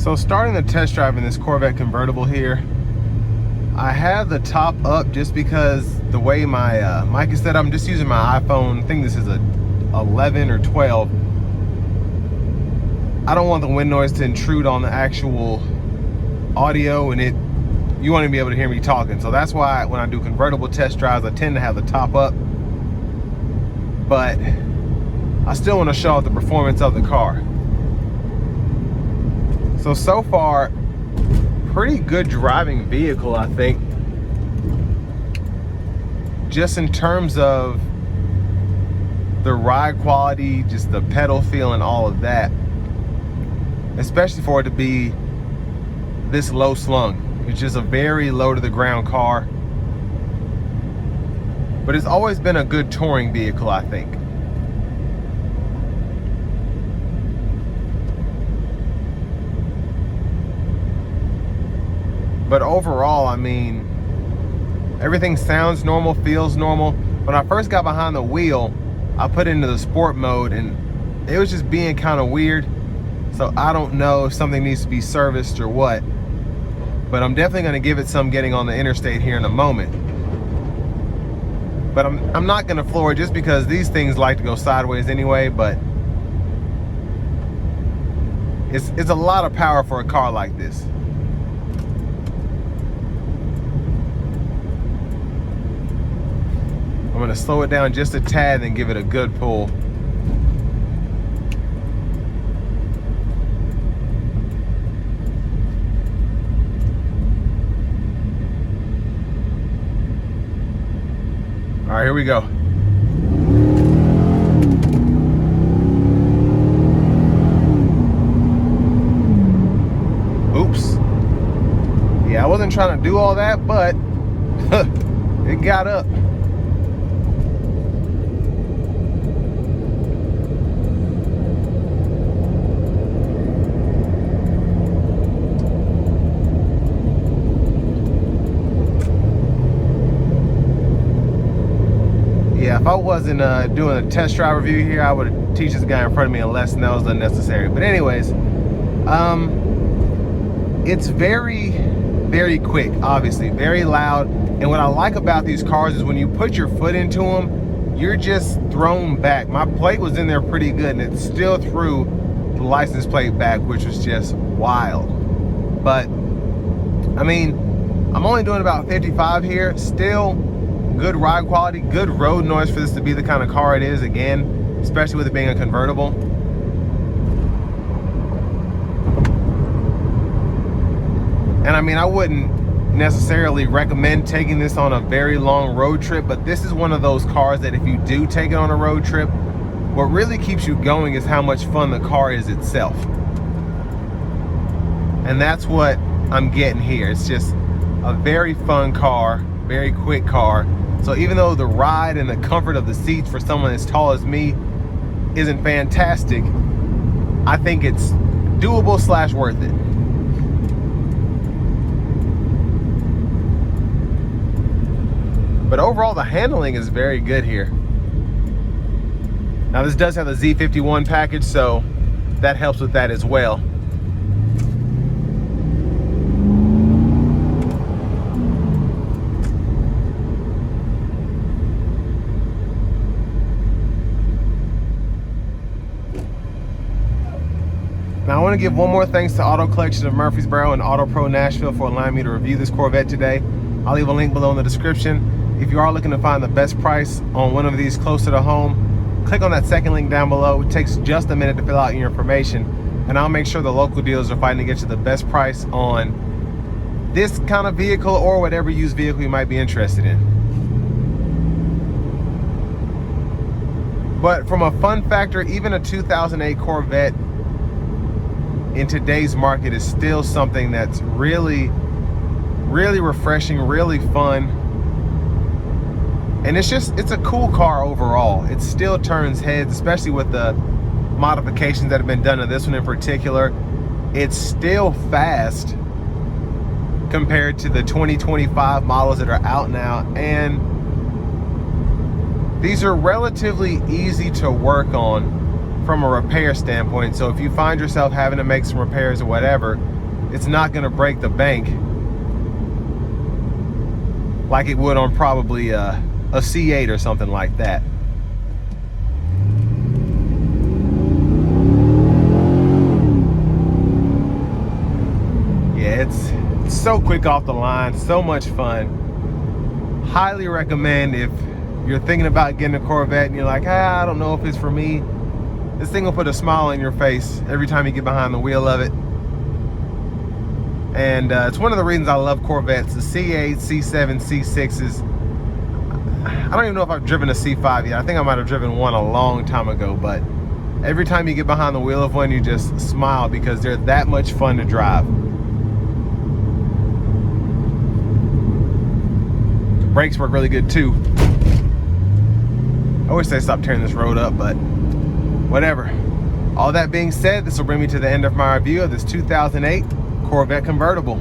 So starting the test drive in this Corvette convertible here, I have the top up just because the way my mic is set up. I'm just using my iPhone. I think this is a 11 or 12. I don't want the wind noise to intrude on the actual audio, and you want to be able to hear me talking. So that's why when I do convertible test drives, I tend to have the top up. But I still want to show off the performance of the car. So far, pretty good driving vehicle, I think. Just in terms of the ride quality, just the pedal feel and all of that. Especially for it to be this low slung. It's just a very low to the ground car. But it's always been a good touring vehicle, I think. But overall, I mean, everything sounds normal, feels normal. When I first got behind the wheel, I put it into the sport mode and it was just being kind of weird. So I don't know if something needs to be serviced or what. But I'm definitely going to give it some getting on the interstate here in a moment. But I'm not going to floor it just because these things like to go sideways anyway. But it's a lot of power for a car like this. I'm going to slow it down just a tad and give it a good pull. All right, here we go. Oops. Yeah, I wasn't trying to do all that, but it got up. Yeah, if I wasn't doing a test drive review here, I would teach this guy in front of me a lesson that was unnecessary. But anyways, it's very, very quick, obviously, very loud. And what I like about these cars is when you put your foot into them, you're just thrown back. My plate was in there pretty good, and it still threw the license plate back, which was just wild. But, I mean, I'm only doing about 55 here, still good ride quality, good road noise for this to be the kind of car it is, again, especially with it being a convertible. And I mean, I wouldn't necessarily recommend taking this on a very long road trip, but this is one of those cars that if you do take it on a road trip, what really keeps you going is how much fun the car is itself. And that's what I'm getting here. It's just a very fun car, very quick car. So even though the ride and the comfort of the seats for someone as tall as me isn't fantastic, I think it's doable / worth it. But overall, the handling is very good here. Now this does have the Z51 package, so that helps with that as well. Now I want to give one more thanks to Auto Collection of Murfreesboro and Auto Pro Nashville for allowing me to review this Corvette today. I'll leave a link below in the description. If you are looking to find the best price on one of these closer to home, click on that second link down below. It takes just a minute to fill out your information, and I'll make sure the local dealers are fighting to get you the best price on this kind of vehicle or whatever used vehicle you might be interested in. But from a fun factor, even a 2008 Corvette in today's market is still something that's really, really refreshing, really fun. And it's a cool car overall. It still turns heads, especially with the modifications that have been done to this one in particular. It's still fast compared to the 2025 models that are out now. And these are relatively easy to work on from a repair standpoint. So if you find yourself having to make some repairs or whatever, it's not going to break the bank like it would on probably a C8 or something like that. Yeah, it's so quick off the line, so much fun. Highly recommend if you're thinking about getting a Corvette and you're like, I don't know if it's for me. This thing will put a smile on your face every time you get behind the wheel of it. And it's one of the reasons I love Corvettes. The C8, C7, C6s. I don't even know if I've driven a C5 yet. I think I might have driven one a long time ago, but every time you get behind the wheel of one, you just smile because they're that much fun to drive. Brakes work really good too. I wish they stopped tearing this road up, but whatever. All that being said, this will bring me to the end of my review of this 2008 Corvette convertible.